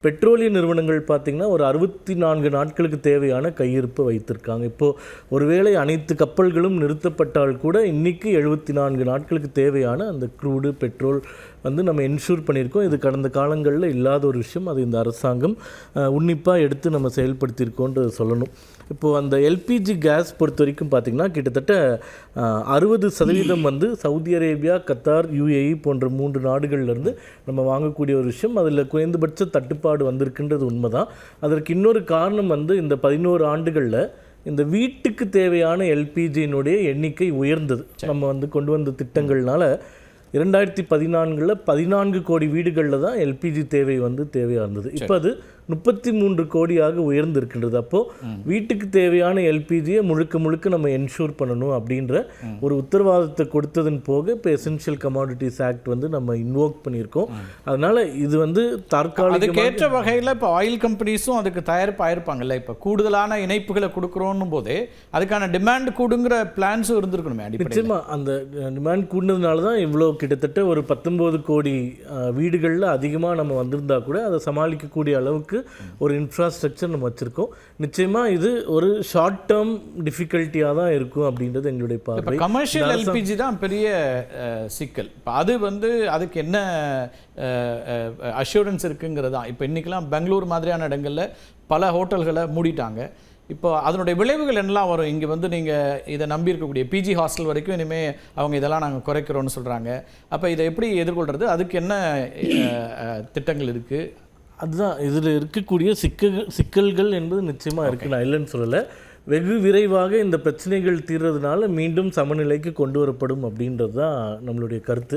பெட்ரோலிய நிறுவனங்கள் பார்த்திங்கன்னா ஒரு 64 நாட்களுக்கு தேவையான கையிருப்பை வைத்திருக்காங்க. இப்போது ஒருவேளை அனைத்து கப்பல்களும் நிறுத்தப்பட்டால் கூட இன்றைக்கி 74 நாட்களுக்கு தேவையான அந்த க்ரூடு பெட்ரோல் நம்ம என்ஷூர் பண்ணியிருக்கோம். இது கடந்த காலங்களில் இல்லாத ஒரு விஷயம். அது இந்த அரசாங்கம் உன்னிப்பாக எடுத்து நம்ம செயல்படுத்தியிருக்கோன்றது சொல்லணும். இப்போது அந்த எல்பிஜி கேஸ் பொறுத்த வரைக்கும் பார்த்திங்கன்னா கிட்டத்தட்ட 60% சவுதி அரேபியா, கத்தார், யுஏஇ போன்ற 3 நாடுகள்லேருந்து நம்ம வாங்கக்கூடிய ஒரு விஷயம். அதில் குறைந்தபட்ச தட்டுப்பாடு வந்திருக்குன்றது உண்மைதான். அதற்கு இன்னொரு காரணம் இந்த 11 ஆண்டுகளில் இந்த வீட்டுக்கு தேவையான எல்பிஜியினுடைய எண்ணிக்கை உயர்ந்தது. நம்ம கொண்டு வந்த திட்டங்கள்னால 2014 14 கோடி வீடுகளில் தான் எல்பிஜி தேவை தேவையாக இருந்தது. இப்போ அது 33 கோடியாக உயர்ந்திருக்கின்றது. அப்போது வீட்டுக்கு தேவையான எல்பிஜியை முழுக்க நம்ம என்ஷூர் பண்ணணும் அப்படின்ற ஒரு உத்தரவாதத்தை கொடுத்ததன் போக இப்போ எசென்ஷியல் கமாடிட்டிஸ் ஆக்ட் நம்ம இன்வோக் பண்ணியிருக்கோம். அதனால் இது தற்காலிக ஏற்ற வகையில் இப்போ ஆயில் கம்பெனிஸும் அதுக்கு தயாரிப்பாயிருப்பாங்கல்ல. இப்போ கூடுதலான இணைப்புகளை கொடுக்குறோன்னும் போதே அதுக்கான டிமாண்ட் கூடுங்கிற பிளான்ஸும் இருந்திருக்கணுமே. நிச்சயமாக அந்த டிமாண்ட் கூடுனதுனால தான் இவ்வளோ கிட்டத்தட்ட ஒரு 19 கோடி வீடுகளில் அதிகமாக நம்ம வந்திருந்தா கூட அதை சமாளிக்கக்கூடிய அளவுக்கு ஒரு இன்ஃப்ராஸ்ட்ரக்சர் நம்ம வச்சுருக்கோம். நிச்சயமாக இது ஒரு ஷார்ட் டேர்ம் டிஃபிகல்ட்டியாக தான் இருக்கும் அப்படின்றது எங்களுடைய பார்வை. கமர்ஷியல் எல்பிஜி தான் பெரிய சிக்கல். இப்போ அது அதுக்கு என்ன அஷூரன்ஸ் இருக்குங்கிறது தான். இப்போ இன்றைக்கெல்லாம் பெங்களூர் மாதிரியான இடங்களில் பல ஹோட்டல்களை மூடிட்டாங்க. இப்போ அதனுடைய விளைவுகள் என்னெல்லாம் வரும்? இங்கே நீங்கள் இதை நம்பி இருக்கக்கூடிய பிஜி ஹாஸ்டல் வரைக்கும் இனிமேல் அவங்க இதெல்லாம் நாங்கள் குறைக்கிறோன்னு சொல்கிறாங்க. அப்போ இதை எப்படி எதிர்கொள்கிறது? அதுக்கு என்ன திட்டங்கள் இருக்குது? அதுதான் இதில் இருக்கக்கூடிய சிக்கல்கள் என்பது நிச்சயமாக இருக்குது. நான் இல்லைன்னு சொல்லலை. வெகு விரைவாக இந்த பிரச்சனைகள் தீர்றதுனால மீண்டும் சமநிலைக்கு கொண்டு வரப்படும் அப்படின்றது தான் நம்மளுடைய கருத்து.